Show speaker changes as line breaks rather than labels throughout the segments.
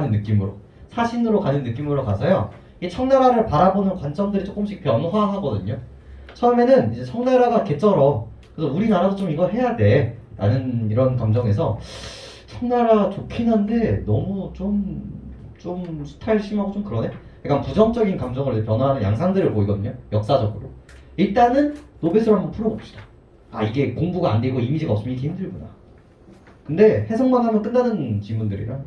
가는 느낌으로, 사신으로 가는 느낌으로 가서요. 이 청나라를 바라보는 관점들이 조금씩 변화하거든요. 처음에는 이제 청나라가 개쩔어. 그래서 우리나라도 좀 이거 해야 돼. 라는 이런 감정에서 청나라 좋긴 한데 너무 좀 스타일 심하고 좀 그러네? 약간 부정적인 감정으로 이제 변화하는 양상들을 보이거든요. 역사적으로. 일단은 노베스를 한번 풀어봅시다. 아, 이게 공부가 안 되고 이미지가 없으면 이게 힘들구나. 근데 해석만 하면 끝나는 지문들이라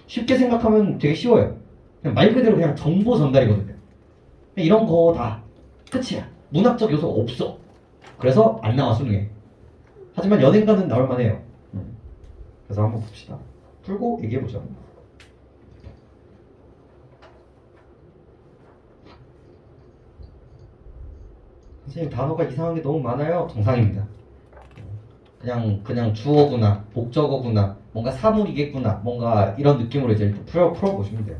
쉽게 생각하면 되게 쉬워요. 그냥 말 그대로 그냥 정보 전달이거든요. 이런 거 다 끝이야. 문학적 요소가 없어. 그래서 안 나와 수능에. 하지만 연행가는 나올 만해요. 그래서 한번 봅시다. 풀고 얘기해보죠. 선생님 단어가 이상한 게 너무 많아요. 정상입니다. 그냥 주어구나, 목적어구나, 뭔가 사물이겠구나, 뭔가 이런 느낌으로 이제 풀어보시면 돼요.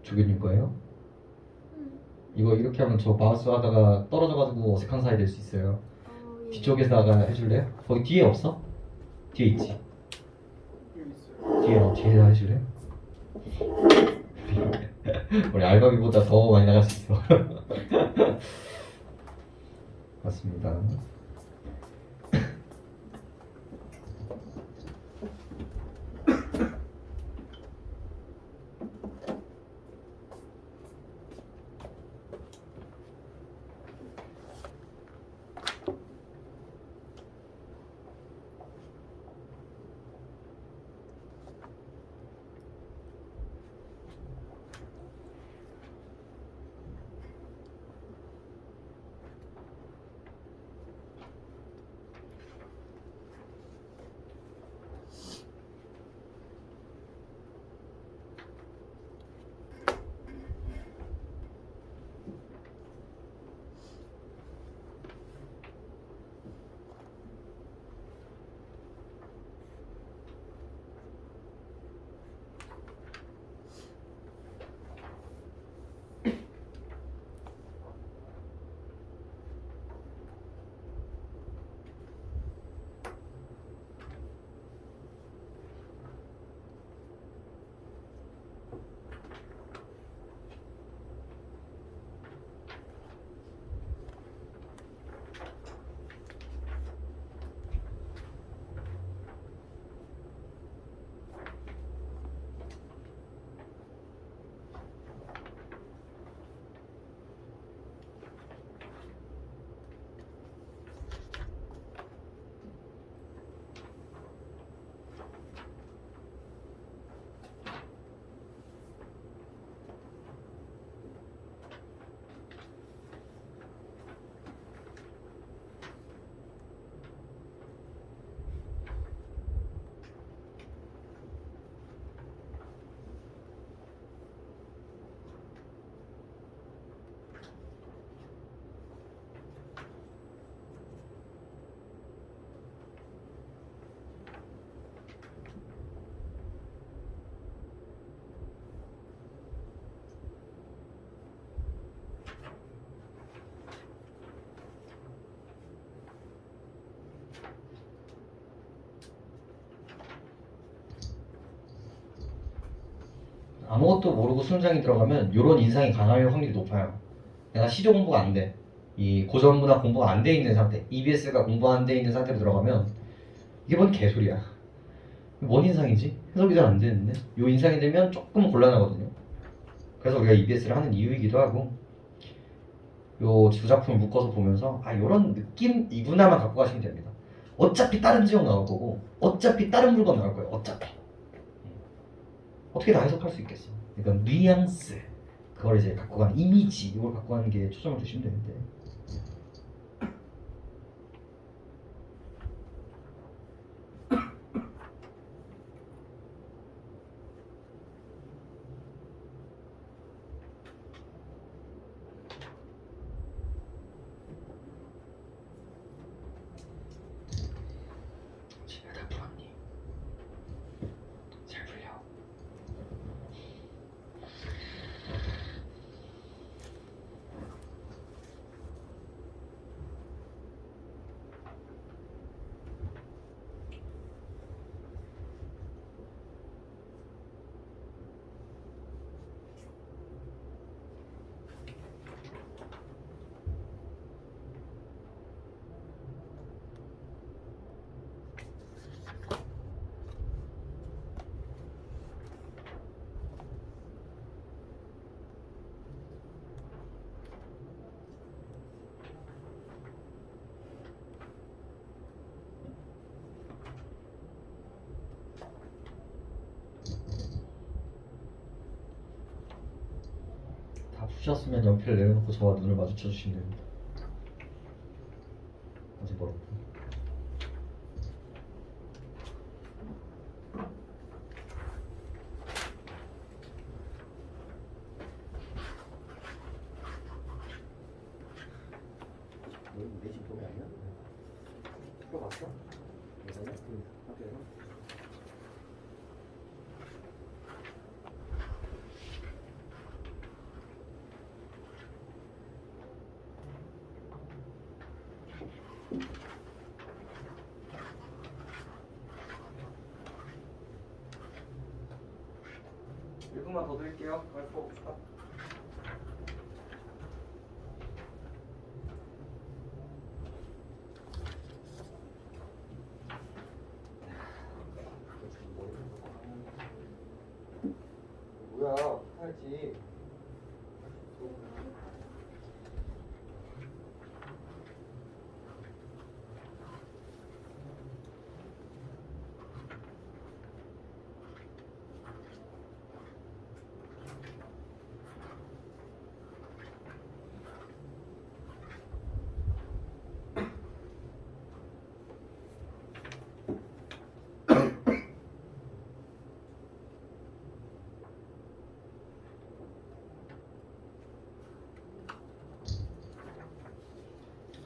조교님 거예요? 이거 이렇게 하면 저 마우스 하다가 떨어져가지고 어색한 사이 될 수 있어요.
예.
뒤쪽에다가 해줄래요? 거기 뒤에 없어? 뒤에 있지?
여기 있어요.
뒤에다 해줄래요? 우리 알바비보다 더 많이 나갈 수 있어. 맞습니다. 아무것도 모르고 수능장에 들어가면 이런 인상이 강할 확률이 높아요. 내가 시조 공부가 안 돼. 이 고전문학 공부가 안 돼 있는 상태, EBS가 공부 안 돼 있는 상태로 들어가면 이게 뭔 개소리야. 뭔 인상이지? 해석이 잘 안 되는데 이 인상이 되면 조금 곤란하거든요. 그래서 우리가 EBS를 하는 이유이기도 하고 요 두 작품을 묶어서 보면서 아 요런 느낌이구나만 갖고 가시면 됩니다. 어차피 다른 지역 나올 거고 어차피 다른 물건 나올 거예요. 어차피 어떻게 다 해석할 수 있겠어. 그러니까 뉘앙스 그걸 이제 갖고 가는 이미지 이걸 갖고 가는 게 초점을 두시면 되는데 푸셨으면 연필을 내려놓고 저와 눈을 마주쳐 주시면 됩니다. 아직 멀었고. 내 집 동네 아니야? 들어봤어? 예전에? 학교에서? 몇 분만 더 드릴게요. 빨리 뽑읍시다. 뭐야, 어떡하지?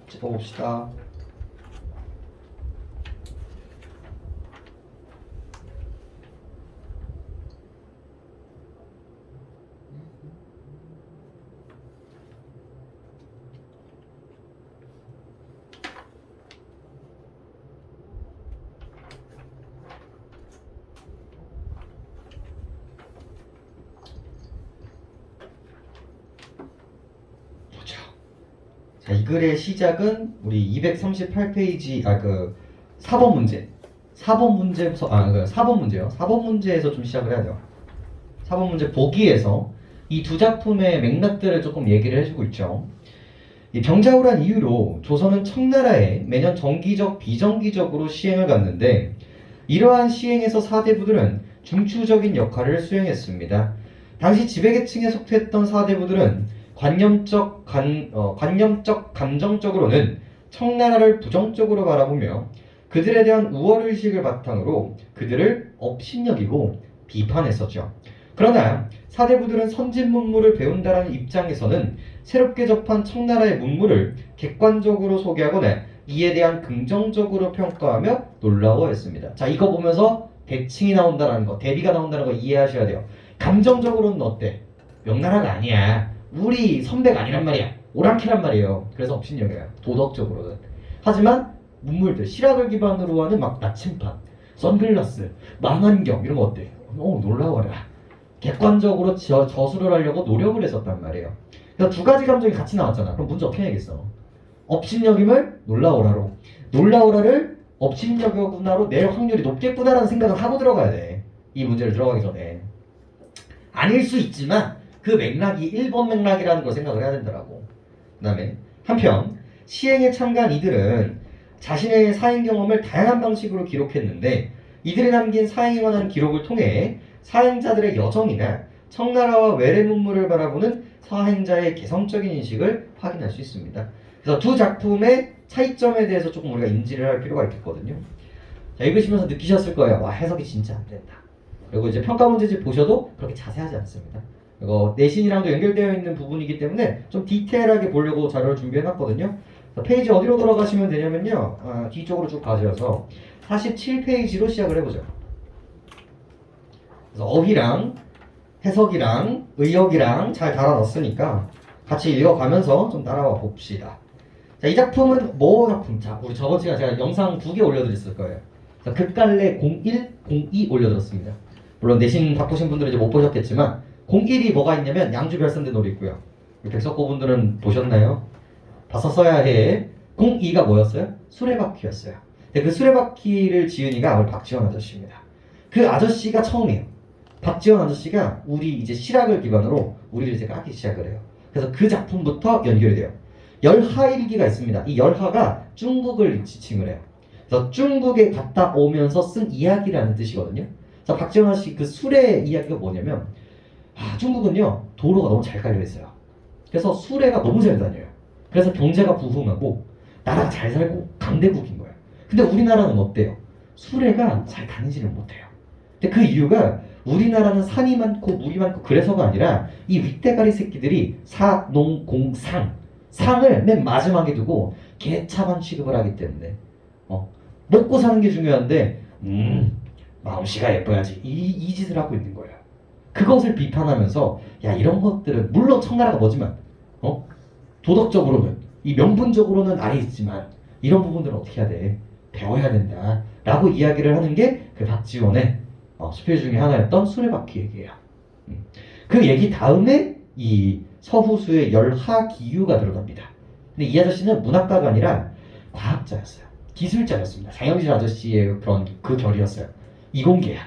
짚어봅시다. 자, 이 글의 시작은 우리 238페이지, 4번 문제. 4번 문제부터, 4번 문제요. 4번 문제에서 좀 시작을 해야 돼요. 4번 문제 보기에서 이 두 작품의 맥락들을 조금 얘기를 해주고 있죠. 이 병자호란 이후로 조선은 청나라에 매년 정기적, 비정기적으로 시행을 갔는데 이러한 시행에서 사대부들은 중추적인 역할을 수행했습니다. 당시 지배계층에 속했던 사대부들은 관념적, 감정적으로는 청나라를 부정적으로 바라보며 그들에 대한 우월의식을 바탕으로 그들을 업신여기고 비판했었죠. 그러나 사대부들은 선진 문물을 배운다라는 입장에서는 새롭게 접한 청나라의 문물을 객관적으로 소개하거나 이에 대한 긍정적으로 평가하며 놀라워했습니다. 자, 이거 보면서 대칭이 나온다는 거, 대비가 나온다는 거 이해하셔야 돼요. 감정적으로는 어때? 명나라가 아니야. 우리 선배가 아니란 말이야. 오랑캐란 말이에요. 그래서 업신여겨요. 도덕적으로는. 하지만 문물들, 실학을 기반으로 하는 막 나침판, 선글라스, 망원경 이런 거 어때? 놀라워라. 객관적으로 저수를 하려고 노력을 했었단 말이에요. 그래서 두 가지 감정이 같이 나왔잖아. 그럼 문제 어떻게 해야겠어? 업신여김을 놀라워라로, 놀라워라를 업신여겨구나로 낼 확률이 높겠구나라는 생각을 하고 들어가야 돼. 이 문제를 들어가기 전에. 아닐 수 있지만 그 맥락이 1번 맥락이라는 걸 생각을 해야 된다고. 그 다음에 한편 시행에 참가한 이들은 자신의 사행 경험을 다양한 방식으로 기록했는데 이들이 남긴 사행에 관한 기록을 통해 사행자들의 여정이나 청나라와 외래 문물을 바라보는 사행자의 개성적인 인식을 확인할 수 있습니다. 그래서 두 작품의 차이점에 대해서 조금 우리가 인지를 할 필요가 있겠거든요. 자, 읽으시면서 느끼셨을 거예요. 와, 해석이 진짜 안 된다. 그리고 이제 평가 문제집 보셔도 그렇게 자세하지 않습니다. 이거 내신이랑도 연결되어 있는 부분이기 때문에 좀 디테일하게 보려고 자료를 준비해놨거든요. 페이지 어디로 돌아가시면 되냐면요. 뒤쪽으로 쭉 가셔서 47페이지로 시작을 해보죠. 그래서 어휘랑 해석이랑 의역이랑 잘 달아놨으니까 같이 읽어가면서 좀 따라와 봅시다. 자, 이 작품은 뭐 작품? 자, 우리 저번 시간에 제가 영상 2개 올려드렸을 거예요. 자, 극갈래 01, 02 올려드렸습니다. 물론 내신 바꾸신 분들은 이제 못 보셨겠지만 01이 뭐가 있냐면 양주별선대 놀이 있고요. 백석고 분들은 보셨나요? 봤었어야 해. 02가 뭐였어요? 수레바퀴였어요. 근데 그 수레바퀴를 지은 이가 오늘 박지원 아저씨입니다. 그 아저씨가 처음이에요. 박지원 아저씨가 우리 이제 실학을 기반으로 우리를 이제 까기 시작을 해요. 그래서 그 작품부터 연결이 돼요. 열하일기가 있습니다. 이 열하가 중국을 지칭을 해요. 그래서 중국에 갔다 오면서 쓴 이야기라는 뜻이거든요. 자, 박지원 아저씨 그 수레 이야기가 뭐냐면 중국은요 도로가 너무 잘 깔려 있어요. 그래서 수레가 너무 잘 다녀요. 그래서 경제가 부흥하고 나라가 잘 살고 강대국인 거예요. 근데 우리나라는 어때요? 수레가 잘 다니지를 못해요. 근데 그 이유가 우리나라는 산이 많고 물이 많고 그래서가 아니라 이 윗대가리 새끼들이 사농공상 상을 맨 마지막에 두고 개차반 취급을 하기 때문에 먹고 사는 게 중요한데 마음씨가 예뻐야지 이 짓을 하고 있는 거예요. 그것을 비판하면서 야 이런 것들은 물론 청나라가 뭐지만 도덕적으로는 이 명분적으로는 아니지만 이런 부분들은 어떻게 해야 돼? 배워야 된다 라고 이야기를 하는 게 그 박지원의 수필 중에 하나였던 수레바퀴 얘기예요. 그 얘기 다음에 이 서후수의 열하기유가 들어갑니다. 근데 이 아저씨는 문학가가 아니라 과학자였어요. 기술자였습니다. 장영진 아저씨의 그런 그 결이었어요. 이공계야.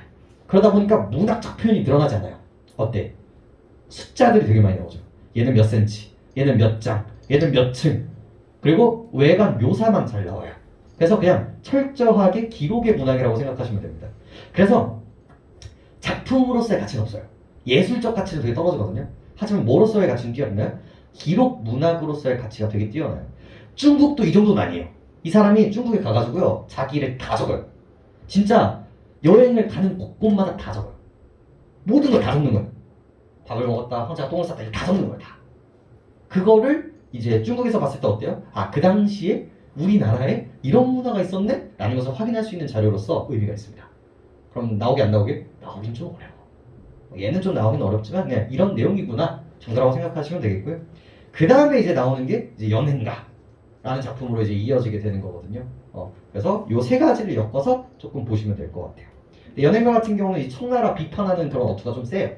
그러다 보니까 문학적 표현이 늘어나잖아요. 어때? 숫자들이 되게 많이 나오죠. 얘는 몇 센치, 얘는 몇 장, 얘는 몇 층. 그리고 외관 묘사만 잘 나와요. 그래서 그냥 철저하게 기록의 문학이라고 생각하시면 됩니다. 그래서 작품으로서의 가치는 없어요. 예술적 가치는 되게 떨어지거든요. 하지만 뭐로서의 가치는 뛰어나요? 기록 문학으로서의 가치가 되게 뛰어나요. 중국도 이 정도는 아니에요. 이 사람이 중국에 가가지고요 자기 일을 다 적어요. 진짜 여행을 가는 곳곳마다 다 적어요. 모든 걸 다 적는 거예요. 밥을 먹었다, 황제가 똥을 쌌다, 이거 다 적는 거예요. 다. 그거를 이제 중국에서 봤을 때 어때요? 아, 그 당시에 우리나라에 이런 문화가 있었네? 라는 것을 확인할 수 있는 자료로서 의미가 있습니다. 그럼 나오게 안 나오게? 나오긴 좀 어려워. 얘는 좀 나오긴 어렵지만 그냥 이런 내용이구나 정도라고 생각하시면 되겠고요. 그 다음에 이제 나오는 게 이제 연행가 라는 작품으로 이제 이어지게 되는 거거든요. 그래서 요 세 가지를 엮어서 조금 보시면 될 것 같아요. 연행가 같은 경우는 이 청나라 비판하는 그런 어투가 좀 세요.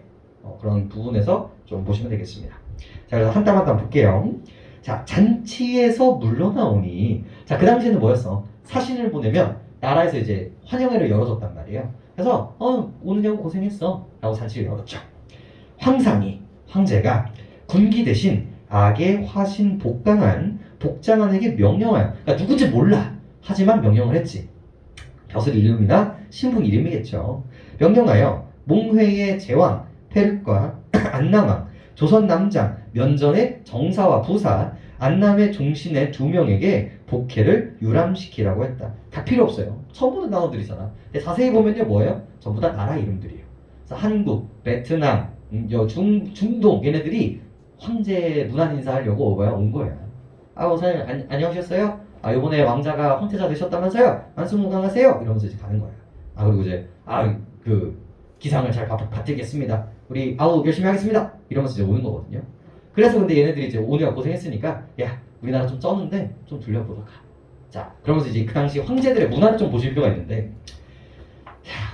그런 부분에서 좀 보시면 되겠습니다. 자, 그래서 한 땀 한 땀 볼게요. 자, 잔치에서 물러나오니, 자, 그 당시에는 뭐였어? 사신을 보내면 나라에서 이제 환영회를 열어줬단 말이에요. 그래서 오느냐고 고생했어 라고 잔치를 열었죠. 황상이, 황제가 군기 대신 악의 화신 복장한에게 명령하여, 그러니까 누군지 몰라 하지만 명령을 했지. 벼슬 이름이나 신분 이름이겠죠. 명령하여 몽회의 제왕 페륵과 안남왕 조선 남장 면전의 정사와 부사 안남의 종신의 2명에게 복회를 유람시키라고 했다. 다 필요 없어요. 처음 보는 단어들이잖아. 근데 자세히 보면요 뭐예요? 전부 다 나라 이름들이에요. 그래서 한국, 베트남, 중동 얘네들이 황제 문안 인사하려고 온 거야. 사장님 안녕하셨어요? 요번에 왕자가 황태자 되셨다면서요? 만수무강하세요? 이러면서 이제 가는 거야. 그리고 이제 그 기상을 잘 받들겠습니다. 우리 열심히 하겠습니다. 이러면서 이제 오는 거거든요. 그래서 근데 얘네들이 이제 오느라 고생했으니까 야 우리나라 좀 쩌는데 좀 둘려보도록. 자 그러면서 이제 그 당시 황제들의 문화를 좀 보실 필요가 있는데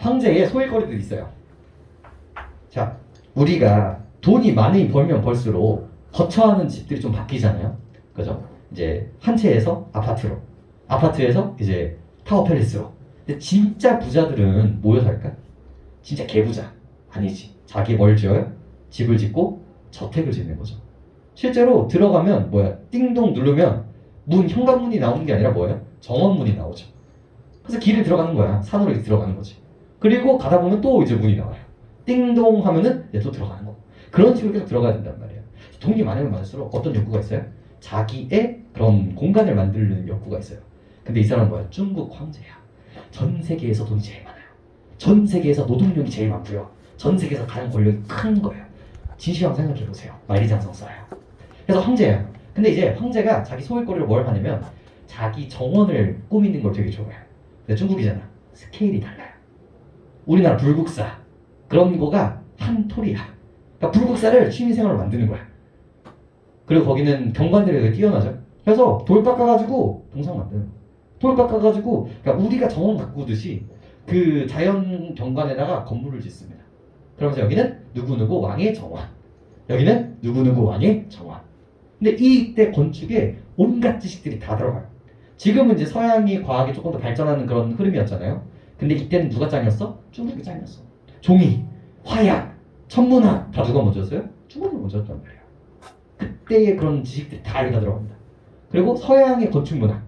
황제의 소일거리들이 있어요. 자 우리가 돈이 많이 벌면 벌수록 거처하는 집들이 좀 바뀌잖아요. 그죠? 이제 한 채에서 아파트로, 아파트에서 이제 타워 팰리스로. 근데 진짜 부자들은 모여 살까? 진짜 개부자 아니지. 자기 뭘 지어요? 집을 짓고 저택을 짓는 거죠. 실제로 들어가면 띵동 누르면 현관문이 나오는 게 아니라 정원문이 나오죠. 그래서 길을 들어가는 거야. 산으로 이렇게 들어가는 거지. 그리고 가다 보면 또 이제 문이 나와요. 띵동 하면은 또 들어가는 거. 그런 식으로 계속 들어가야 된단 말이에요. 돈이 많으면 많을수록 어떤 욕구가 있어요? 자기의 그런 공간을 만들려는 욕구가 있어요. 근데 이 사람은 중국 황제야. 전 세계에서 돈이 제일 많아요. 전 세계에서 노동력이 제일 많고요. 전 세계에서 가장 권력이 큰 거예요. 진시황 생각해보세요. 만리장성 써요. 그래서 황제예요. 근데 이제 황제가 자기 소일거리로 뭘 하냐면 자기 정원을 꾸미는 걸 되게 좋아해요. 근데 중국이잖아. 스케일이 달라요. 우리나라 불국사 그런 거가 한 톨이야. 그러니까 불국사를 취미생활로 만드는 거야. 그리고 거기는 경관들이 되게 뛰어나죠. 그래서 돌 깎아가지고 동상 만드는 거야. 돌 깎아가지고 그러니까 우리가 정원 가꾸듯이 그 자연 경관에다가 건물을 짓습니다. 그러면서 여기는 누구누구 왕의 정원, 여기는 누구누구 왕의 정원. 근데 이때 건축에 온갖 지식들이 다 들어가요. 지금은 이제 서양이 과학이 조금 더 발전하는 그런 흐름이었잖아요. 근데 이때는 누가 짱이었어? 중국이 짱이었어. 종이, 화약, 천문학 다 누가 먼저였어요? 중국이 먼저였단 말이에요. 그때의 그런 지식들이 다 여기다 들어갑니다. 그리고 서양의 건축 문학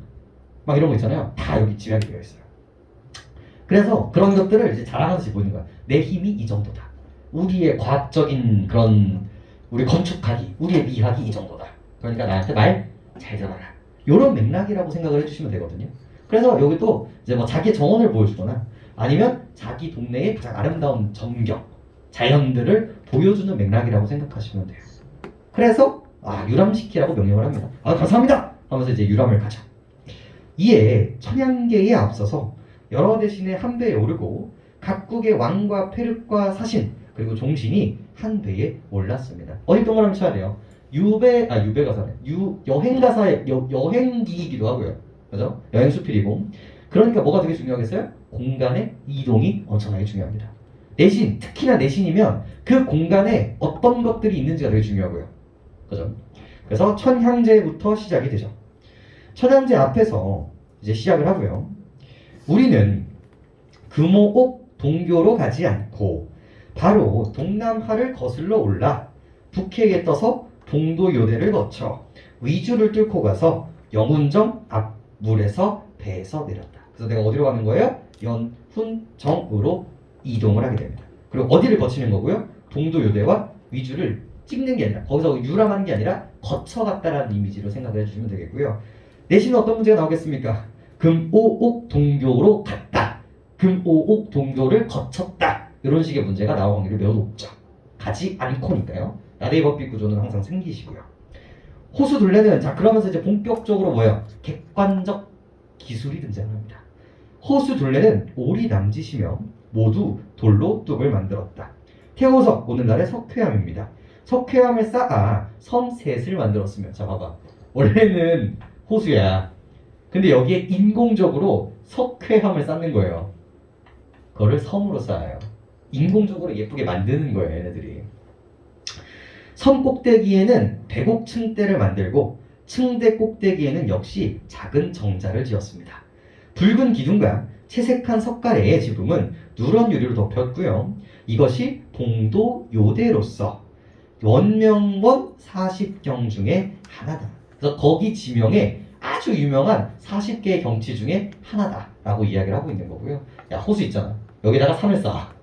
막 이런 거 있잖아요. 다 여기 집약이 되어 있어요. 그래서 그런 것들을 이제 자랑하듯이 보이는 거야. 내 힘이 이 정도다. 우리의 과학적인 그런 우리 건축하기, 우리의 미학이 이 정도다. 그러니까 나한테 말 잘 들어라. 이런 맥락이라고 생각을 해주시면 되거든요. 그래서 여기 또 이제 뭐 자기 정원을 보여주거나 아니면 자기 동네의 가장 아름다운 전경, 자연들을 보여주는 맥락이라고 생각하시면 돼요. 그래서 유람시키라고 명령을 합니다. 감사합니다 하면서 이제 유람을 가죠. 이에 천양계에 앞서서 여러 대신의 한 배에 오르고 각국의 왕과 페르과 사신 그리고 종신이 한 배에 올랐습니다. 어디 동그라미 쳐야 돼요? 유배가사네. 여행기이기도 하고요. 그죠? 여행 수필이고. 그러니까 뭐가 되게 중요하겠어요? 공간의 이동이 엄청나게 중요합니다. 내신, 특히나 내신이면 그 공간에 어떤 것들이 있는지가 되게 중요하고요. 그죠? 그래서 천향제부터 시작이 되죠. 천향제 앞에서 이제 시작을 하고요. 우리는 금오옥 동교로 가지 않고 바로 동남하를 거슬러 올라 북해에 떠서 동도요대를 거쳐 위주를 뚫고 가서 영운정 앞물에서 배에서 내렸다. 그래서 내가 어디로 가는 거예요? 연훈정으로 이동을 하게 됩니다. 그리고 어디를 거치는 거고요? 동도요대와 위주를 찍는 게 아니라 거기서 유람하는 게 아니라 거쳐갔다라는 이미지로 생각을 해주시면 되겠고요. 내신은 어떤 문제가 나오겠습니까? 금오옥 동교로 갔다. 금오옥 동교를 거쳤다. 이런 식의 문제가 나올 확률이 매우 높죠. 가지 않고니까요. 나대의 법비 구조는 항상 생기시고요. 호수 둘레는 자 그러면서 이제 본격적으로 뭐예요? 객관적 기술이 등장합니다. 호수 둘레는 올이 남짓이며 모두 돌로 뚝을 만들었다. 태호석 오늘날의 석회암입니다. 석회암을 쌓아 섬 셋을 만들었으면 자 봐봐. 원래는 호수야. 근데 여기에 인공적으로 석회암을 쌓는 거예요. 그거를 섬으로 쌓아요. 인공적으로 예쁘게 만드는 거예요, 얘네들이. 섬 꼭대기에는 백옥 층대를 만들고 층대 꼭대기에는 역시 작은 정자를 지었습니다. 붉은 기둥과 채색한 석가래의 지붕은 누런 유리로 덮였고요. 이것이 동도 요대로서 원명원 40경 중에 하나다. 그래서 거기 지명에 아주 유명한 40개의 경치 중에 하나다라고 이야기를 하고 있는 거고요. 야, 호수 있잖아. 여기다가 산을 쌓아.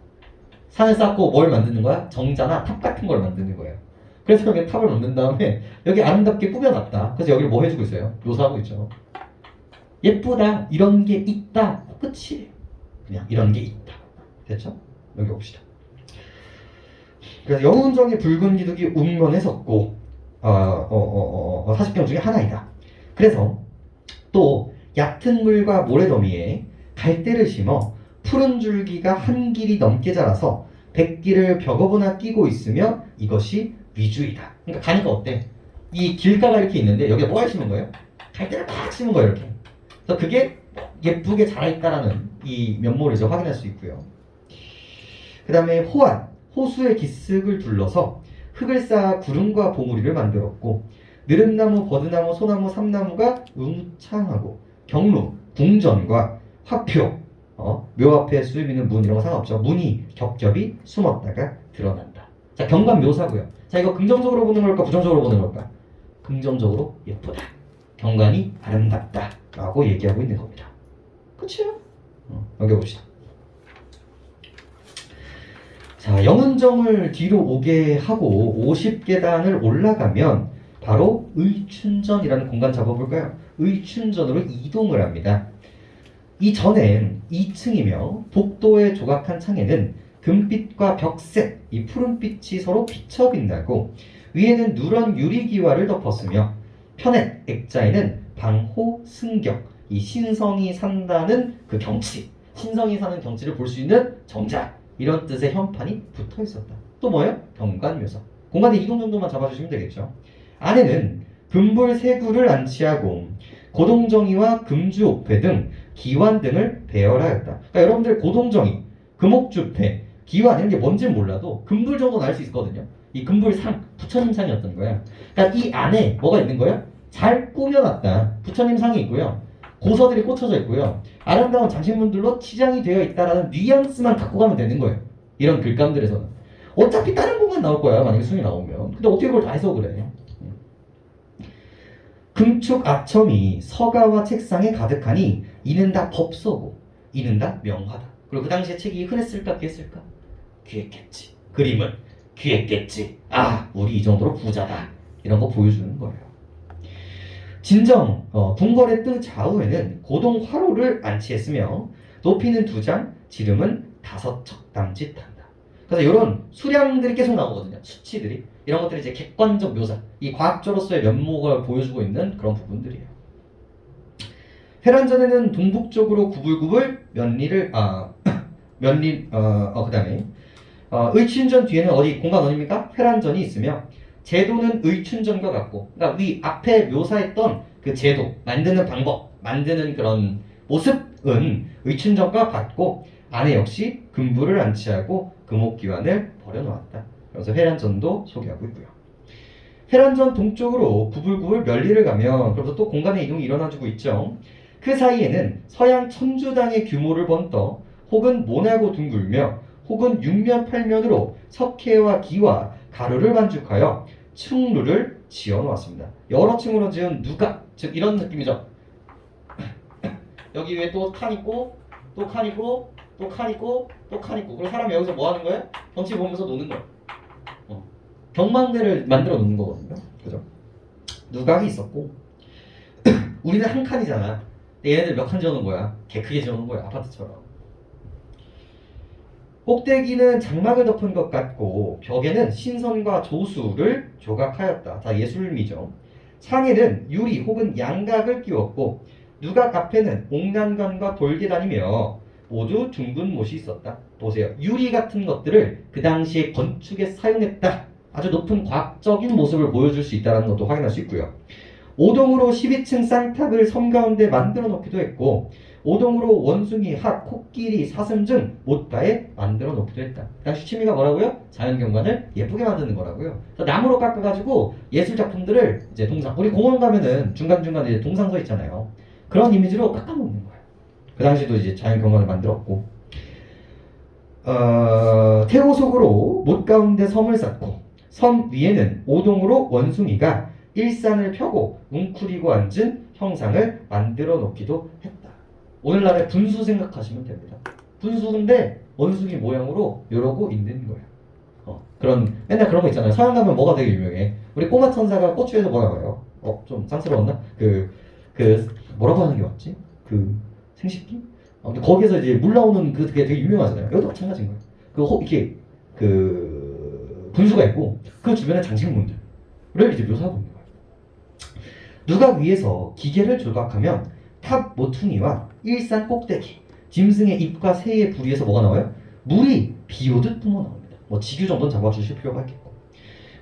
산을 쌓고 뭘 만드는 거야? 정자나 탑 같은 걸 만드는 거예요. 그래서 여기 탑을 만든 다음에 여기 아름답게 꾸며놨다. 그래서 여기를 뭐 해주고 있어요? 묘사하고 있죠. 예쁘다. 이런 게 있다. 끝이 그냥 이런 게 있다. 됐죠? 여기 봅시다. 그래서 영운정의 붉은 기둥이 웅면에 섰고 40경 중에 하나이다. 그래서 또 얕은 물과 모래더미에 갈대를 심어 푸른 줄기가 한 길이 넘게 자라서 백기를 벽어보나 끼고 있으며 이것이 위주이다. 그러니까 가니까 어때? 이 길가가 이렇게 있는데 여기에 뭐 심은 거예요? 갈대를 팍 심은 거예요, 이렇게. 그래서 그게 예쁘게 자라있다라는 이 면모를 이제 확인할 수 있고요. 그 다음에 호안, 호수의 기슭을 둘러서 흙을 쌓아 구름과 봉우리를 만들었고 느릅나무, 버드나무, 소나무, 삼나무가 웅창하고 경루, 궁전과 화표, 묘 앞에 수입 있는 문 이런 거 상관없죠. 문이 겹겹이 숨었다가 드러난다. 자, 경관 묘사고요. 자, 이거 긍정적으로 보는 걸까, 부정적으로 보는 걸까? 긍정적으로 예쁘다. 경관이 아름답다. 라고 얘기하고 있는 겁니다. 그치요? 여기 봅시다. 자, 영운정을 뒤로 오게 하고 50계단을 올라가면 바로 의춘전이라는 공간 잡아볼까요? 의춘전으로 이동을 합니다. 이전엔 2층이며 복도에 조각한 창에는 금빛과 벽색, 이 푸른빛이 서로 비쳐 빛나고 위에는 누런 유리기와를 덮었으며 편액, 액자에는 방호, 승격, 이 신성이 산다는 그 경치, 신성이 사는 경치를 볼 수 있는 정자, 이런 뜻의 현판이 붙어 있었다. 또 뭐예요? 경관묘사. 공간의 이동 정도만 잡아주시면 되겠죠. 안에는 금불 세구를 안치하고 고동정이와 금주옥패 등 기완 등을 배열하였다. 그러니까 여러분들 고동정이, 금옥주패, 기완 이런 게 뭔지는 몰라도 금불 정도는 알 수 있거든요. 이 금불상, 부처님 상이었던 거예요. 그러니까 이 안에 뭐가 있는 거예요? 잘 꾸며놨다. 부처님 상이 있고요. 고서들이 꽂혀져 있고요. 아름다운 장신문들로 치장이 되어 있다라는 뉘앙스만 갖고 가면 되는 거예요. 이런 글감들에서는. 어차피 다른 공간 나올 거야. 만약에 순이 나오면. 근데 어떻게 그걸 다 해서 그래. 금축 아첨이 서가와 책상에 가득하니 이는 다 법서고 이는 다 명화다. 그리고 그 당시에 책이 흔했을까 귀했을까? 귀했겠지. 그림은 귀했겠지. 아, 우리 이 정도로 부자다. 이런 거 보여주는 거예요. 진정 궁궐의 뜰 좌우에는 고동 화로를 안치했으며 높이는 2장, 지름은 5척 남짓한다. 그래서 이런 수량들이 계속 나오거든요. 수치들이. 이런 것들이 이제 객관적 묘사, 이 과학자로서의 면목을 보여주고 있는 그런 부분들이에요. 회란전에는 동북쪽으로 구불구불 그다음에 의춘전 뒤에는 어디 공간 어디입니까? 회란전이 있으며 제도는 의춘전과 같고, 그러니까 위 앞에 묘사했던 그 제도, 만드는 방법, 만드는 그런 모습은 의춘전과 같고 안에 역시 금부를 안치하고 금옥기관을 버려놓았다. 그래서 회란전도 소개하고 있고요. 회란전 동쪽으로 구불구불 면리를 가면 그래서 또 공간의 이동이 일어나주고 있죠. 그 사이에는 서양 천주당의 규모를 번떠 혹은 모나고 둥글며 혹은 육면 팔면으로 석회와 기와 가루를 반죽하여 층루를 지어놓았습니다. 여러 층으로 지은 누각, 즉 이런 느낌이죠. 여기 위에 또 칸 있고 또 칸 있고 또 칸 있고 또 칸 있고, 그럼 사람이 여기서 뭐 하는 거예요? 덩치 보면서 노는 거예요. 경망대를 만들어 놓는 거거든요. 그죠? 누각이 있었고 우리는 한 칸이잖아. 근데 얘네들 몇 칸 지어놓은 거야? 개 크게 지어놓은 거야. 아파트처럼. 꼭대기는 장막을 덮은 것 같고 벽에는 신선과 조수를 조각하였다. 다 예술미죠. 상에는 유리 혹은 양각을 끼웠고 누각 앞에는 옥난간과 돌계단이며 모두 둥근 못이 있었다. 보세요. 유리 같은 것들을 그 당시에 건축에 사용했다. 아주 높은 과학적인 모습을 보여줄 수 있다는 것도 확인할 수 있고요. 오동으로 12층 쌍탑을 섬 가운데 만들어 놓기도 했고 오동으로 원숭이, 학, 코끼리, 사슴 등 못가에 만들어 놓기도 했다. 그 당시 취미가 뭐라고요? 자연경관을 예쁘게 만드는 거라고요. 그래서 나무로 깎아가지고 예술 작품들을 이제 동상, 우리 공원 가면은 중간중간에 이제 동상 서 있잖아요. 그런 이미지로 깎아놓는 거예요. 그 당시도 이제 자연경관을 만들었고 태호속으로 못 가운데 섬을 쌓고 섬 위에는 오동으로 원숭이가 일산을 펴고 웅크리고 앉은 형상을 만들어 놓기도 했다. 오늘날의 분수 생각하시면 됩니다. 분수인데 원숭이 모양으로 이러고 있는 거예요. 그런 맨날 그런 거 있잖아요. 서양 가면 뭐가 되게 유명해. 우리 꼬마 천사가 꼬추에서 뭐 나와요? 좀 쌍스러웠나? 뭐라고 하는 게 맞지? 그 생식기? 근데 거기에서 이제 물 나오는 그게 되게 유명하잖아요. 여기도 마찬가지인 거예요. 이렇게 분수가 있고 그 주변에 장식물들을 이제 묘사하고 있는 거예요. 누각 위에서 기계를 조각하면 탑 모퉁이와 일산 꼭대기, 짐승의 입과 새의 부리에서 뭐가 나와요? 물이 비오듯 뿜어나옵니다. 지규 정도는 잡아주실 필요가 있겠고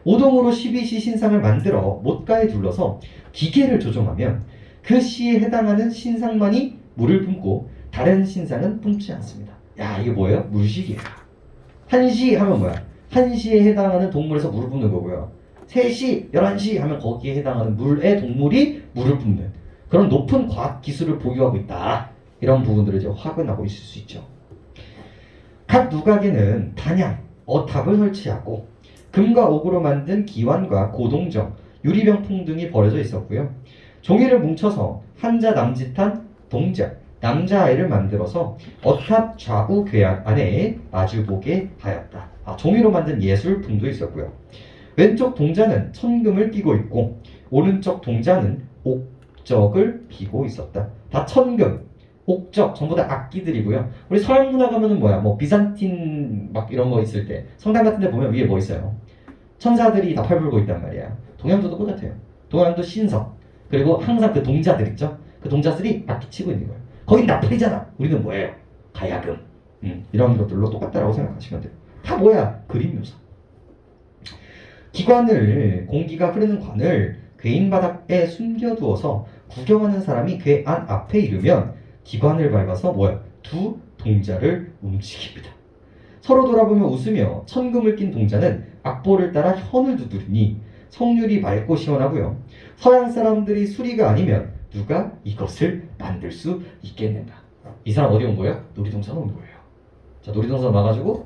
오동으로 12시 신상을 만들어 못가에 둘러서 기계를 조종하면 그 시에 해당하는 신상만이 물을 뿜고 다른 신상은 뿜지 않습니다. 야, 이게 뭐예요? 물시계야. 한시 하면 뭐야? 한시에 해당하는 동물에서 물을 뿜는 거고요. 3시, 11시 하면 거기에 해당하는 물의 동물이 물을 뿜는 그런 높은 과학 기술을 보유하고 있다. 이런 부분들을 이제 확인하고 있을 수 있죠. 각 누각에는 단양, 어탑을 설치하고 금과 옥으로 만든 기완과 고동정, 유리병풍 등이 버려져 있었고요. 종이를 뭉쳐서 한자 남짓한 동자, 남자아이를 만들어서 어탑 좌우 궤양 안에 마주보게 하였다. 종이로 만든 예술품도 있었고요. 왼쪽 동자는 천금을 끼고 있고 오른쪽 동자는 옥적을 비고 있었다. 다 천금, 옥적 전부 다 악기들이고요. 우리 서양 문화 가면은 뭐야? 비잔틴 막 이런 거 있을 때 성당 같은 데 보면 위에 뭐 있어요? 천사들이 나팔 불고 있단 말이야. 동양도 똑같아요. 동양도 신석, 그리고 항상 그 동자들 있죠? 그 동자들이 악기 치고 있는 거예요. 거긴 나팔이잖아. 우리는 뭐예요? 가야금. 이런 것들로 똑같다라고 생각하시면 돼요. 다 뭐야? 그림 묘사. 기관을, 공기가 흐르는 관을 궤인 바닥에 숨겨두어서 구경하는 사람이 궤 안 앞에 이르면 기관을 밟아서 뭐야? 두 동자를 움직입니다. 서로 돌아보며 웃으며 천금을 낀 동자는 악보를 따라 현을 두드리니 성률이 맑고 시원하고요. 서양 사람들이 수리가 아니면 누가 이것을 만들 수 있겠는가? 이 사람 어디 온 거예요? 놀이동산 온 거예요. 자, 놀이동산 와가지고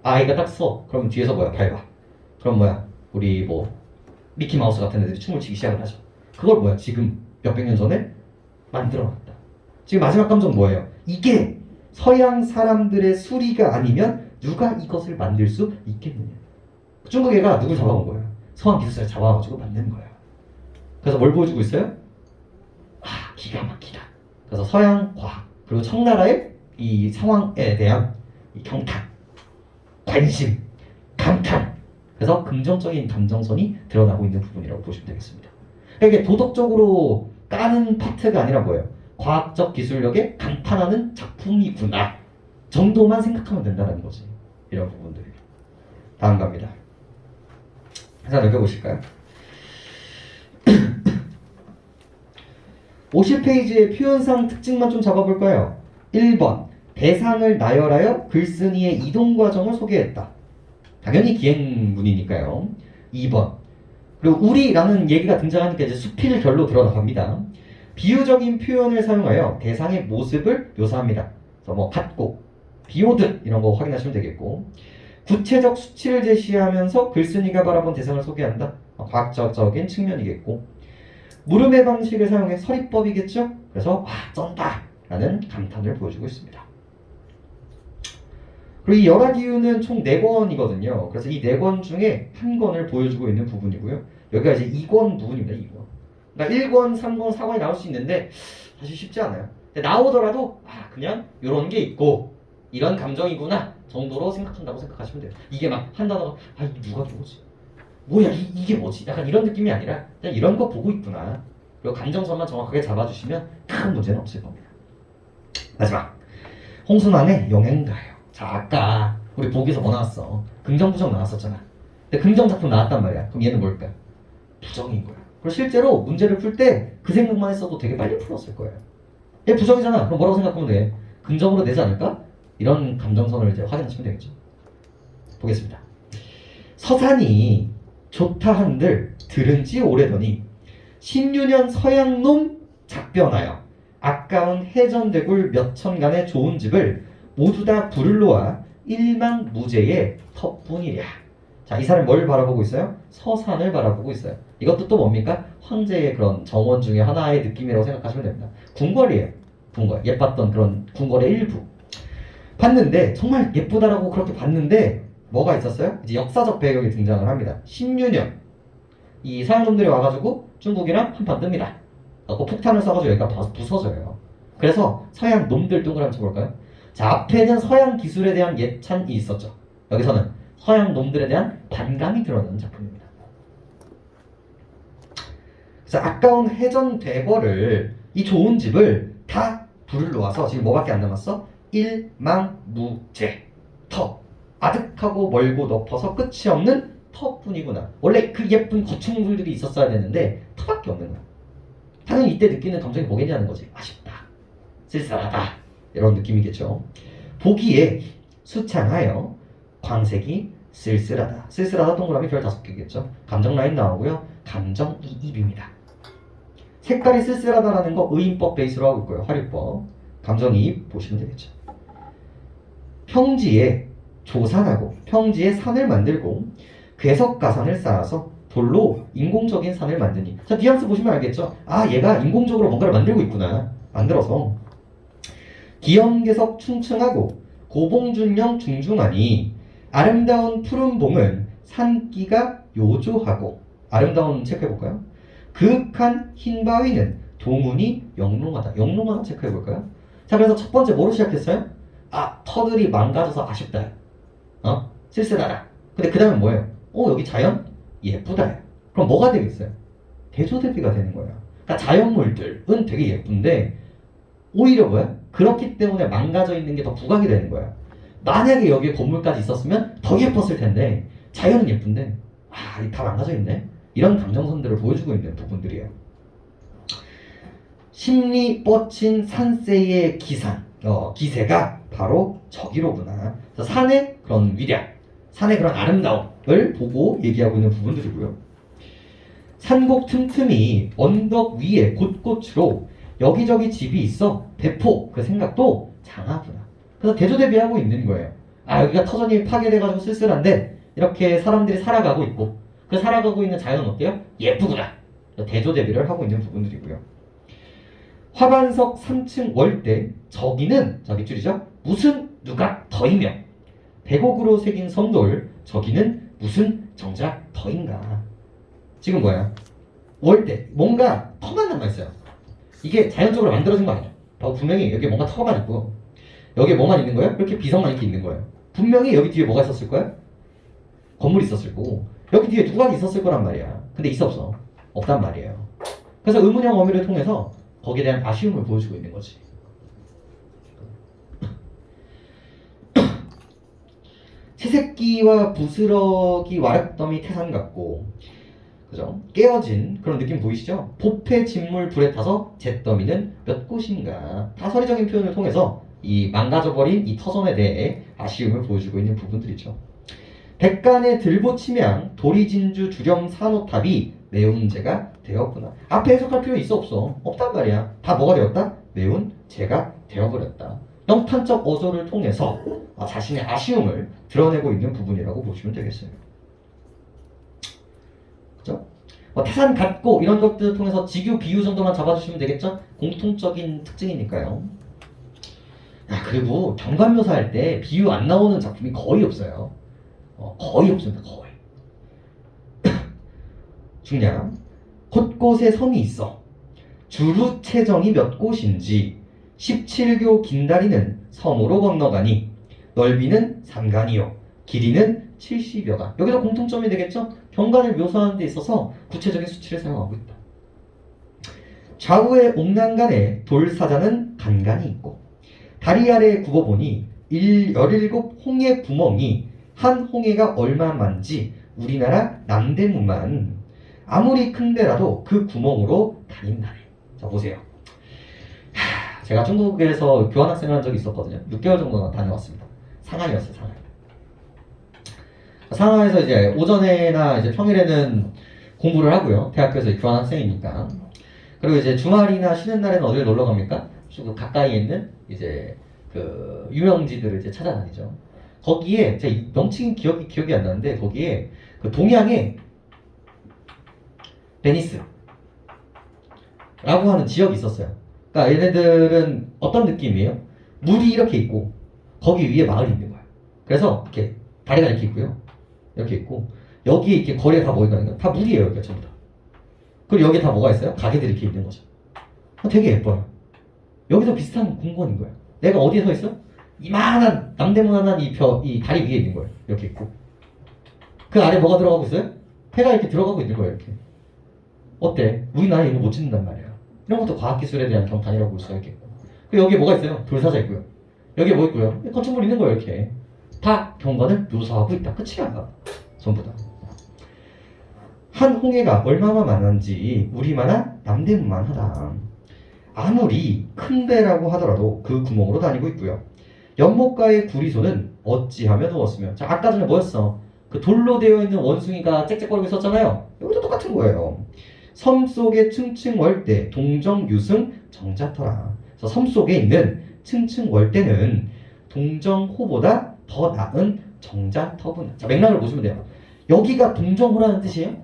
아이가 딱 서. 그럼 뒤에서 뭐야? 밟아. 그럼 뭐야? 우리 미키마우스 같은 애들이 춤을 추기 시작을 하죠. 그걸 뭐야? 지금 몇백 년 전에 만들어놨다. 지금 마지막 감정 뭐예요? 이게 서양 사람들의 수리가 아니면 누가 이것을 만들 수 있겠느냐? 중국애가 누굴 잡아온 거예요? 서양 기술자를 잡아가지고 만든 거예요. 그래서 뭘 보여주고 있어요? 아, 기가 막히다. 그래서 서양 과학 그리고 청나라의 이 상황에 대한 이 경탄, 관심, 감탄. 그래서 긍정적인 감정선이 드러나고 있는 부분이라고 보시면 되겠습니다. 그러니까 이게 도덕적으로 까는 파트가 아니라 뭐예요? 과학적 기술력에 감탄하는 작품이구나 정도만 생각하면 된다는 거지. 이런 부분들이. 다음 갑니다. 하나 넘겨보실까요? 50페이지의 표현상 특징만 좀 잡아볼까요? 1번 대상을 나열하여 글쓴이의 이동 과정을 소개했다. 당연히 기행문이니까요. 2번 그리고 우리라는 얘기가 등장하니까 이제 수필 결로 들어갑니다. 비유적인 표현을 사용하여 대상의 모습을 묘사합니다. 그래서 뭐 같고 비오듯 이런 거 확인하시면 되겠고, 구체적 수치를 제시하면서 글쓴이가 바라본 대상을 소개한다. 과학적인 측면이겠고, 물음의 방식을 사용해 서리법이겠죠. 그래서 와 쩐다 라는 감탄을 보여주고 있습니다. 그리고 이 열학이유는 총 4권이거든요. 그래서 이 4권 중에 한 권을 보여주고 있는 부분이고요. 여기가 이제 2권 부분입니다. 2권. 그러니까 1권, 3권, 4권이 나올 수 있는데 사실 쉽지 않아요. 근데 나오더라도 그냥 이런 게 있고 이런 감정이구나 정도로 생각한다고 생각하시면 돼요. 이게 막 한 단어가 누가 뭐지? 뭐야 이게 뭐지? 약간 이런 느낌이 아니라 그냥 이런 거 보고 있구나. 그리고 감정선만 정확하게 잡아주시면 큰 문제는 없을 겁니다. 마지막 홍순환의 영행가요. 자, 아까 우리 보기에서 뭐 나왔어? 긍정 부정 나왔었잖아. 근데 긍정 작품 나왔단 말이야. 그럼 얘는 뭘까? 부정인 거야. 그리고 실제로 문제를 풀 때 그 생각만 했어도 되게 빨리 풀었을 거예요. 얘 부정이잖아. 그럼 뭐라고 생각하면 돼? 긍정으로 되지 않을까? 이런 감정선을 이제 확인하시면 되겠죠. 보겠습니다. 서산이 좋다 한들 들은지 오래더니 신유년 서양놈 작변하여 아까운 해전대굴 몇천간의 좋은 집을 모두 다 불을 놓아 일망무제의 터뿐이랴. 자, 이 사람이 뭘 바라보고 있어요? 서산을 바라보고 있어요. 이것도 또 뭡니까? 황제의 그런 정원 중에 하나의 느낌이라고 생각하시면 됩니다. 궁궐이에요. 궁궐. 예뻤던 그런 궁궐의 일부. 봤는데 정말 예쁘다라고 그렇게 봤는데 뭐가 있었어요? 이제 역사적 배경이 등장을 합니다. 16년 이 서양놈들이 와가지고 중국이랑 한판 뜹니다. 그 폭탄을 쏴가지고 여기가 부서져요. 그래서 서양 놈들 동그라미 쳐볼까요? 자, 앞에는 서양 기술에 대한 예찬이 있었죠. 여기서는 서양 놈들에 대한 반감이 드러나는 작품입니다. 그래서 아까운 해전대궐을 이 좋은 집을 다 불을 놓아서 지금 뭐밖에 안 남았어? 일망무제 터 아득하고 멀고 높아서 끝이 없는 터뿐이구나. 원래 그 예쁜 거충들이 있었어야 되는데 터밖에 없는 거야. 당연히 이때 느끼는 감정이 뭐겠냐는 거지. 아쉽다, 쓸쓸하다 이런 느낌이겠죠. 보기에 수창하여 광색이 쓸쓸하다. 쓸쓸하다 동그라미 별 5개겠죠. 감정 라인 나오고요. 감정이입입니다. 색깔이 쓸쓸하다라는 거 의인법 베이스로 하고 있고요. 화류법. 감정이입 보시면 되겠죠. 평지에 조산하고 평지에 산을 만들고 괴석가산을 쌓아서 돌로 인공적인 산을 만드니. 자, 뉘앙스 보시면 알겠죠? 아, 얘가 인공적으로 뭔가를 만들고 있구나. 만들어서 기염괴석 충충하고 고봉준령 중중하니 아름다운 푸른 봉은 산기가 요조하고. 아름다운 체크해볼까요? 그윽한 흰 바위는 동운이 영롱하다. 영롱하다 체크해볼까요? 자, 그래서 첫 번째 뭐로 시작했어요? 아, 터들이 망가져서 아쉽다. 쓸쓸하다. 근데 그 다음에 뭐예요? 여기 자연? 예쁘다. 그럼 뭐가 되겠어요? 대조대비가 되는 거예요. 그러니까 자연물들은 되게 예쁜데 오히려 뭐야? 그렇기 때문에 망가져 있는 게 더 부각이 되는 거야. 만약에 여기에 건물까지 있었으면 더 예뻤을 텐데 자연은 예쁜데 다 망가져 있네. 이런 감정선들을 보여주고 있는 부분들이에요. 심리 뻗친 산세의 기세가 바로 저기로구나. 그래서 산의 그런 위력, 산의 그런 아름다움을 보고 얘기하고 있는 부분들이고요. 산곡 틈틈이 언덕 위에 곳곳으로 여기저기 집이 있어 대포 그 생각도 장하구나. 그래서 대조대비하고 있는 거예요. 여기가 터전이 파괴돼가지고 쓸쓸한데 이렇게 사람들이 살아가고 있고 그 살아가고 있는 자연은 어때요? 예쁘구나. 대조대비를 하고 있는 부분들이고요. 화반석 3층 월대 저기는 밑줄이죠. 무슨 누가 더이며 백옥으로 새긴 성돌 저기는 무슨 정작 터인가. 지금 뭐야? 올 때 뭔가 터만 남아있어요. 이게 자연적으로 만들어진 거 아니야. 분명히 여기 뭔가 터만 있고 여기에 뭐만 있는 거예요? 이렇게 비석만 이렇게 있는 거예요. 분명히 여기 뒤에 뭐가 있었을 거야? 건물이 있었을 거고 여기 뒤에 누가 있었을 거란 말이야. 근데 있어 없어? 없단 말이에요. 그래서 의문형 어미를 통해서 거기에 대한 아쉬움을 보여주고 있는 거지. 새새끼와 부스러기 와락더미 태산 같고, 그죠? 깨어진 그런 느낌 보이시죠? 보패 진물 불에 타서 잿더미는 몇 곳인가. 다서리적인 표현을 통해서 이 망가져버린 이 터전에 대해 아쉬움을 보여주고 있는 부분들이죠. 백간의 들보침양 도리진주 주렴 산호탑이 매운 재가 되었구나. 앞에 해석할 필요 있어 없어? 없단 말이야. 다 뭐가 되었다? 매운 재가 되어버렸다. 영탄적 어조를 통해서 자신의 아쉬움을 드러내고 있는 부분이라고 보시면 되겠어요. 그죠? 태산 같고 이런 것들을 통해서 직유 비유 정도만 잡아주시면 되겠죠? 공통적인 특징이니까요. 그리고 경관묘사할 때 비유 안 나오는 작품이 거의 없어요. 거의 없습니다. 거의. 중량. 곳곳에 섬이 있어. 주루 체정이 몇 곳인지 17교 긴다리는 섬으로 건너가니 넓이는 3간이요 길이는 70여가. 여기서 공통점이 되겠죠? 경관을 묘사하는 데 있어서 구체적인 수치를 사용하고 있다. 좌우의 옥난간에 돌사자는 간간이 있고 다리 아래에 굽어보니 17 홍해 구멍이 한 홍해가 얼마만지 우리나라 남대문만 아무리 큰데라도 그 구멍으로 다닌다네. 자 보세요. 제가 중국에서 교환학생을 한 적이 있었거든요. 6개월 정도 다녀왔습니다. 상하이였어요. 상하이. 상하이에서 이제 오전에나 이제 평일에는 공부를 하고요. 대학교에서 교환학생이니까. 그리고 이제 주말이나 쉬는 날에는 어디를 놀러 갑니까? 그 가까이에 있는 이제 그 유명지들을 이제 찾아다니죠. 거기에 제 명칭이 기억이 안 나는데 거기에 그 동양의 베니스라고 하는 지역이 있었어요. 그러니까 얘네들은 어떤 느낌이에요? 물이 이렇게 있고 거기 위에 마을이 있는 거야. 그래서 이렇게 다리가 이렇게 있고요. 이렇게 있고 여기에 이렇게 거리가 다 뭐가 있는 거야? 다 물이에요. 여기가 전부 다. 그리고 여기에 다 뭐가 있어요? 가게들이 이렇게 있는 거죠. 되게 예뻐요. 여기도 비슷한 공간인 거예요. 내가 어디에 서 있어? 이만한 남대문안한 이 다리 위에 있는 거예요. 이렇게 있고 그 아래 뭐가 들어가고 있어요? 해가 이렇게 들어가고 있는 거예요. 이렇게. 어때? 우리나라에 이거 못 짓는단 말이야. 이런 것도 과학기술에 대한 경탄이라고 볼 수가 있겠고. 그리고 여기에 뭐가 있어요? 돌사자 있고요. 여기에 뭐 있고요? 건축물 있는 거예요. 이렇게. 다 경관을 묘사하고 있다. 끝이야. 전부 다. 한 홍해가 얼마나 많은지 우리만한 남대문만 하다. 아무리 큰 배라고 하더라도 그 구멍으로 다니고 있고요. 연못가의 구리소는 어찌하며 누웠으며. 자, 아까 전에 뭐였어? 그 돌로 되어 있는 원숭이가 짹짹거리고 있었잖아요. 여기도 똑같은 거예요. 섬 속의 층층월대 동정유승 정자터라. 그래서 섬 속에 있는 층층월대는 동정호보다 더 나은 정자터분. 자, 맥락을 보시면 돼요. 여기가 동정호라는 뜻이에요?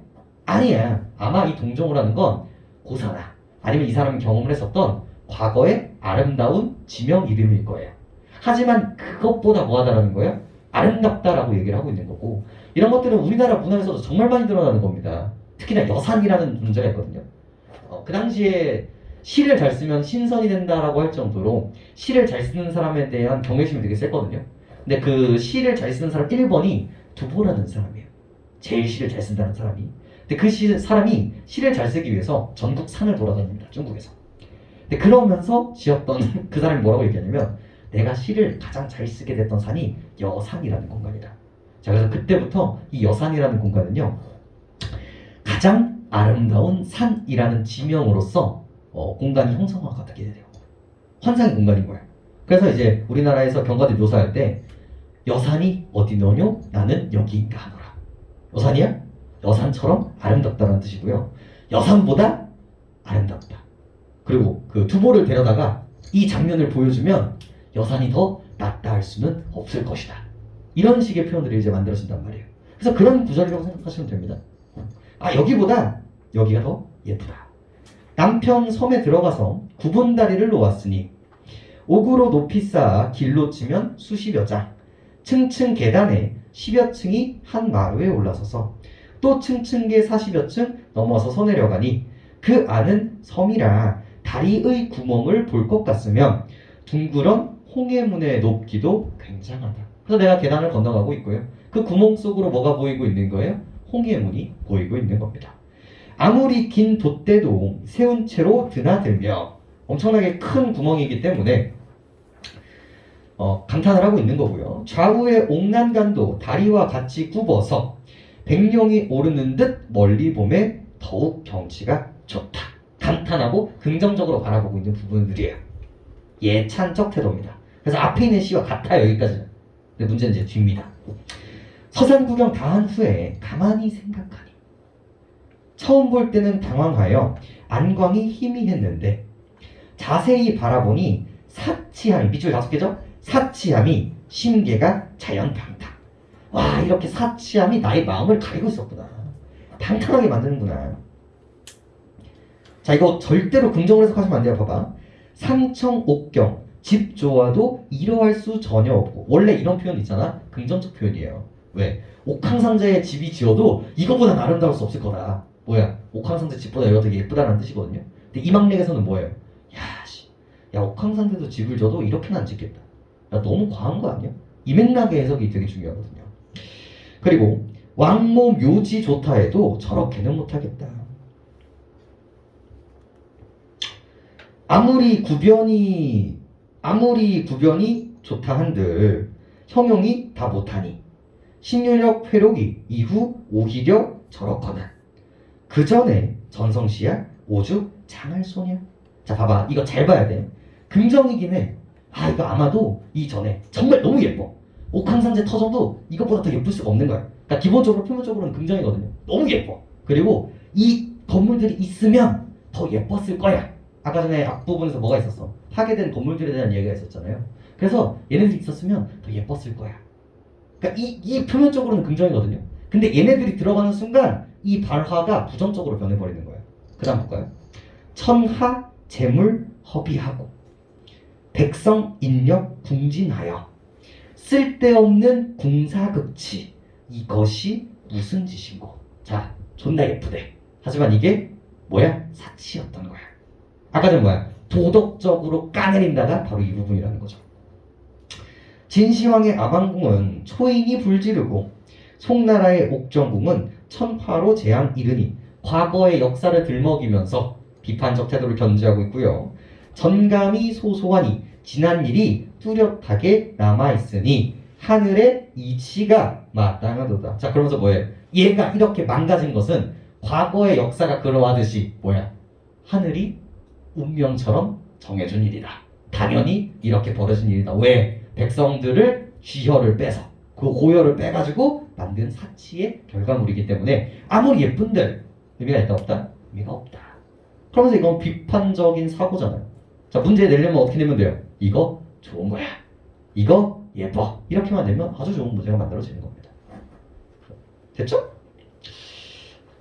아니야. 아마 이 동정호라는 건 고사나 아니면 이 사람이 경험을 했었던 과거의 아름다운 지명 이름일 거예요. 하지만 그것보다 뭐하다라는 거예요? 아름답다라고 얘기를 하고 있는 거고, 이런 것들은 우리나라 문화에서도 정말 많이 드러나는 겁니다. 특히나 여산이라는 존재가 있거든요. 그 당시에 시를 잘 쓰면 신선이 된다라고 할 정도로 시를 잘 쓰는 사람에 대한 경외심이 되게 셌거든요. 근데 그 시를 잘 쓰는 사람 1번이 두보라는 사람이에요. 제일 시를 잘 쓴다는 사람이. 근데 그 사람이 시를 잘 쓰기 위해서 전국 산을 돌아다닙니다. 중국에서. 근데 그러면서 지었던 그 사람이 뭐라고 얘기하냐면, 내가 시를 가장 잘 쓰게 됐던 산이 여산이라는 공간이다. 자, 그래서 그때부터 이 여산이라는 공간은요, 가장 아름다운 산이라는 지명으로서 공간이 형성화가 되게 돼요. 환상의 공간인 거예요. 그래서 이제 우리나라에서 경관을 묘사할 때 여산이 어디 너뇨? 나는 여기인가 하노라. 여산이야? 여산처럼 아름답다는 뜻이고요. 여산보다 아름답다. 그리고 그 두보를 데려다가 이 장면을 보여주면 여산이 더 낫다 할 수는 없을 것이다. 이런 식의 표현들이 이제 만들어진단 말이에요. 그래서 그런 구절이라고 생각하시면 됩니다. 여기보다 여기가 더 예쁘다. 남편 섬에 들어가서 구분 다리를 놓았으니 옥으로 높이 쌓아 길로 치면 수십여 장, 층층 계단에 10여 층이 한 마루에 올라서서 또 층층계 40여 층 넘어서서 내려가니 그 안은 섬이라 다리의 구멍을 볼 것 같으면 둥그런 홍해문의 높기도 굉장하다. 그래서 내가 계단을 건너가고 있고요. 그 구멍 속으로 뭐가 보이고 있는 거예요? 홍해문이 보이고 있는 겁니다. 아무리 긴 돛대도 세운 채로 드나들며 엄청나게 큰 구멍이기 때문에 감탄을 하고 있는 거고요. 좌우의 옥난간도 다리와 같이 굽어서 백룡이 오르는 듯 멀리 보매 더욱 경치가 좋다. 감탄하고 긍정적으로 바라보고 있는 부분들이에요. 예찬적 태도입니다. 그래서 앞에 있는 시와 같아요. 여기까지는. 근데 문제는 이제 뒤입니다. 서산 구경 다 한 후에 가만히 생각하니 처음 볼 때는 당황하여 안광이 희미했는데 자세히 바라보니 사치함이, 밑줄 5개죠? 사치함이 심계가 자연방탕. 와, 이렇게 사치함이 나의 마음을 가리고 있었구나. 방탕하게 만드는구나. 자, 이거 절대로 긍정으로 해석하시면 안 돼요. 봐봐. 상청옥경, 집 좋아도 이러할 수 전혀 없고. 원래 이런 표현 있잖아. 긍정적 표현이에요. 왜? 옥황상제의 집이 지어도 이거보다 아름다울 수 없을 거다. 뭐야? 옥황상제 집보다 여기가 되게 예쁘다는 뜻이거든요. 근데 이망렉에서는 뭐예요? 야, 옥황상제도 집을 져도 이렇게는 안 짓겠다. 야, 너무 과한 거 아니야? 이 맥락의 해석이 되게 중요하거든요. 그리고 왕모 묘지 좋다 해도 저렇게는 못하겠다. 아무리 구변이 좋다 한들 형용이 다 못하니 신유력 회록이 이후 오히려 저렇거나 그 전에 전성시야 오죽 장할소냐. 자, 봐봐. 이거 잘 봐야 돼. 긍정이긴 해. 아, 이거 아마도 이전에 정말 너무 예뻐. 옥황상제 터전도 이것보다 더 예쁠 수가 없는 거야. 그러니까 기본적으로 표면적으로는 긍정이거든요. 너무 예뻐. 그리고 이 건물들이 있으면 더 예뻤을 거야. 아까 전에 앞부분에서 뭐가 있었어? 파괴된 건물들에 대한 얘기가 있었잖아요. 그래서 얘네들이 있었으면 더 예뻤을 거야. 그러니까 이 표면적으로는 긍정이거든요. 근데 얘네들이 들어가는 순간 이 발화가 부정적으로 변해버리는 거예요. 그 다음 볼까요? 천하 재물 허비하고 백성 인력 궁진하여 쓸데없는 궁사극치 이것이 무슨 짓인고. 자, 존나 예쁘대. 하지만 이게 뭐야? 사치였던 거야. 아까 전에 뭐야? 도덕적으로 까내린다가 바로 이 부분이라는 거죠. 진시황의 아방궁은 초인이 불지르고 송나라의 옥정궁은 천파로 재앙 이르니 과거의 역사를 들먹이면서 비판적 태도를 견지하고 있고요. 전감이 소소하니 지난 일이 뚜렷하게 남아있으니 하늘의 이치가 마땅하도다. 자, 그러면서 뭐예요? 얘가 이렇게 망가진 것은 과거의 역사가 그러하듯이 뭐야? 하늘이 운명처럼 정해준 일이다. 당연히 이렇게 벌어진 일이다. 왜? 백성들을 쥐혈을 빼서 그 고혈을 빼가지고 만든 사치의 결과물이기 때문에 아무리 예쁜들 의미가 있다 없다? 의미가 없다. 그러면서 이건 비판적인 사고잖아요. 자, 문제 내려면 어떻게 내면 돼요? 이거 좋은 거야. 이거 예뻐. 이렇게만 내면 아주 좋은 문제가 만들어지는 겁니다. 됐죠?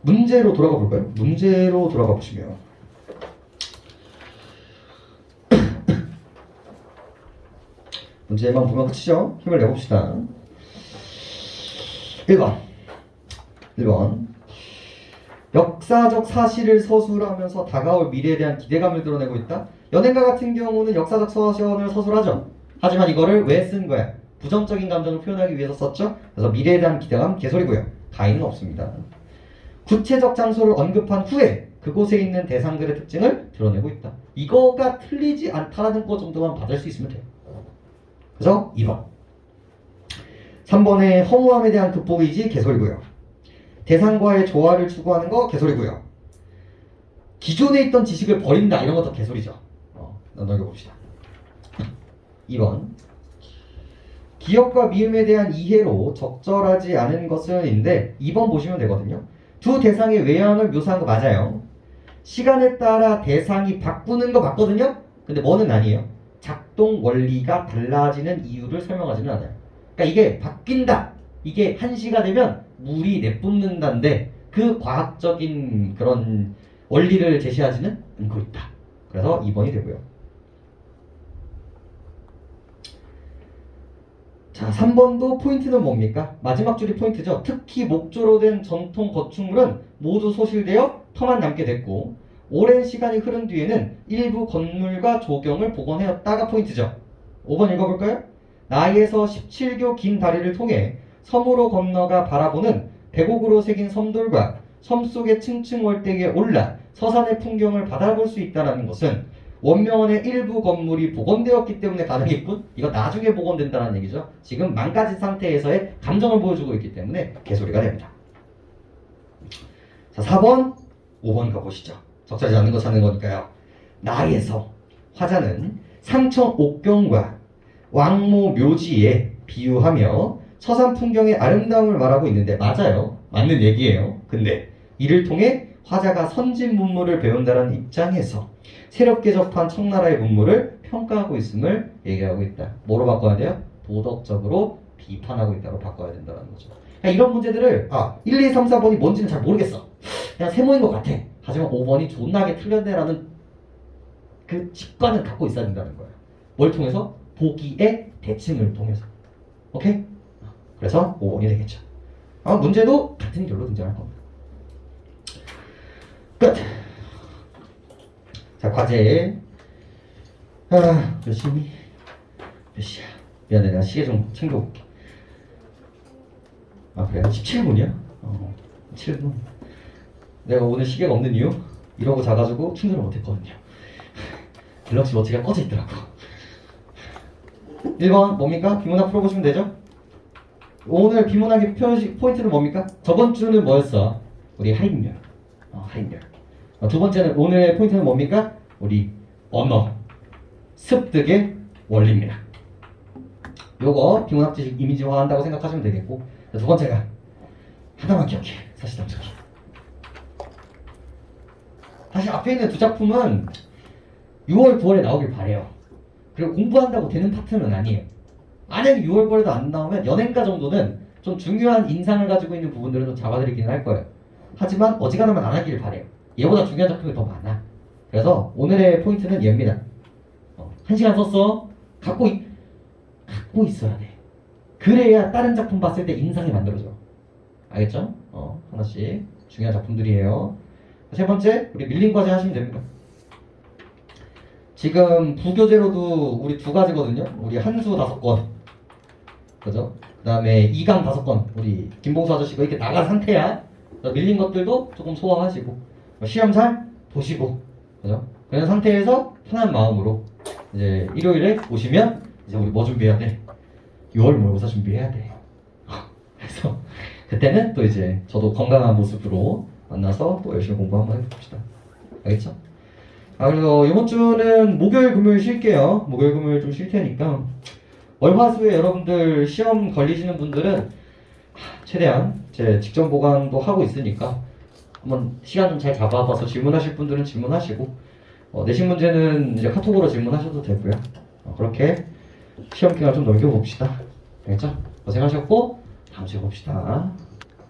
문제로 돌아가 볼까요? 문제로 돌아가 보시면 문제만 보면 끝이죠? 힘을 내봅시다. 1번 역사적 사실을 서술하면서 다가올 미래에 대한 기대감을 드러내고 있다. 연예가 같은 경우는 역사적 서신을 서술하죠. 하지만 이거를 왜 쓴 거야? 부정적인 감정을 표현하기 위해서 썼죠. 그래서 미래에 대한 기대감 개소리고요. 가인은 없습니다. 구체적 장소를 언급한 후에 그곳에 있는 대상들의 특징을 드러내고 있다. 이거가 틀리지 않다라는 거 정도만 받을 수 있으면 돼요. 그래서 2번 3번의 허무함에 대한 극복이지 개소리고요. 대상과의 조화를 추구하는 거 개소리고요. 기존에 있던 지식을 버린다 이런 것도 개소리죠. 넘겨봅시다. 2번 기억과 미음에 대한 이해로 적절하지 않은 것은인데 2번 보시면 되거든요. 두 대상의 외양을 묘사한 거 맞아요. 시간에 따라 대상이 바꾸는 거 맞거든요. 근데 뭐는 아니에요. 작동 원리가 달라지는 이유를 설명하지는 않아요. 그러니까 이게 바뀐다. 이게 1시가 되면 물이 내뿜는다인데 그 과학적인 그런 원리를 제시하지는 않고 있다. 그래서 2번이 되고요. 자, 3번도 포인트는 뭡니까? 마지막 줄이 포인트죠. 특히 목조로 된 전통 건축물은 모두 소실되어 터만 남게 됐고 오랜 시간이 흐른 뒤에는 일부 건물과 조경을 복원하였다가 포인트죠. 5번 읽어볼까요? 나이에서 17교 긴 다리를 통해 섬으로 건너가 바라보는 계곡으로 새긴 섬돌과 섬 속의 층층 월대기에 올라 서산의 풍경을 바라볼 수 있다는 것은 원명원의 일부 건물이 복원되었기 때문에 가능했군. 이거 나중에 복원된다는 얘기죠. 지금 망가진 상태에서의 감정을 보여주고 있기 때문에 개소리가 됩니다. 자, 4번, 5번 가보시죠. 적절하지 않는 거 찾는 거니까요. 나에서 화자는 상천 옥경과 왕모 묘지에 비유하며 서산 풍경의 아름다움을 말하고 있는데 맞아요. 맞는 얘기예요. 근데 이를 통해 화자가 선진 문물을 배운다는 입장에서 새롭게 접한 청나라의 문물을 평가하고 있음을 얘기하고 있다. 뭐로 바꿔야 돼요? 도덕적으로 비판하고 있다고 바꿔야 된다는 거죠. 그러니까 이런 문제들을 1, 2, 3, 4번이 뭔지는 잘 모르겠어. 그냥 세모인 것 같아. 하지만 5번이 존나게 틀렸네라는 그 직관을 갖고 있어야 된다는 거예요. 뭘 통해서? 보기의 대칭을 통해서. 오케이? 그래서 5번이 되겠죠. 문제도 같은 결로 등장할 겁니다. 끝! 자, 과제. 몇 시니? 몇 시야? 미안해, 내가 시계 좀 챙겨볼게. 그래? 17분이야? 7분. 내가 오늘 시계가 없는 이유? 이러고 자가지고 충전을 못했거든요. 갤럭시 워치가 꺼져 있더라고. 1번 뭡니까? 비문학 풀어보시면 되죠? 오늘 비문학의 포인트는 뭡니까? 저번 주는 뭐였어? 우리 할인율. 할인율. 두 번째는 오늘의 포인트는 뭡니까? 우리 언어 습득의 원리입니다. 요거 비문학 지식 이미지화 한다고 생각하시면 되겠고, 두 번째가 하나만 기억해. 사실담수기. 사실 앞에 있는 두 작품은 6월, 9월에 나오길 바래요. 그리고 공부한다고 되는 파트는 아니에요. 만약에 6월, 9월에도 안 나오면 연행가 정도는 좀 중요한 인상을 가지고 있는 부분들은 좀 잡아드리기는 할 거예요. 하지만 어지간하면 안 하길 바래요. 얘보다 중요한 작품이 더 많아. 그래서 오늘의 포인트는 얘입니다. 1시간 썼어. 갖고 있어야 돼. 그래야 다른 작품 봤을 때 인상이 만들어져. 알겠죠? 하나씩 중요한 작품들이에요. 세 번째, 우리 밀린 과제 하시면 됩니다. 지금 부교재로도 우리 두 가지거든요. 우리 한수 5건, 그죠? 그 다음에 2강 5건, 우리 김봉수 아저씨가 이렇게 나간 상태야. 밀린 것들도 조금 소화하시고 시험 잘 보시고, 그죠? 그런 상태에서 편한 마음으로 이제 일요일에 오시면 이제 우리 뭐 준비해야 돼? 6월 모의고사 준비해야 돼. 그래서 그때는 또 이제 저도 건강한 모습으로 만나서 또 열심히 공부 한번 해봅시다. 알겠죠? 그리고 이번 주는 목요일, 금요일 쉴게요. 목요일, 금요일 좀 쉴 테니까 월화수에 여러분들 시험 걸리시는 분들은 최대한 제 직전 보강도 하고 있으니까 한번 시간 좀 잘 잡아봐서 질문하실 분들은 질문하시고, 내신 문제는 이제 카톡으로 질문하셔도 되고요. 그렇게 시험 기간 좀 넘겨봅시다. 알겠죠? 고생하셨고 다음 주에 봅시다.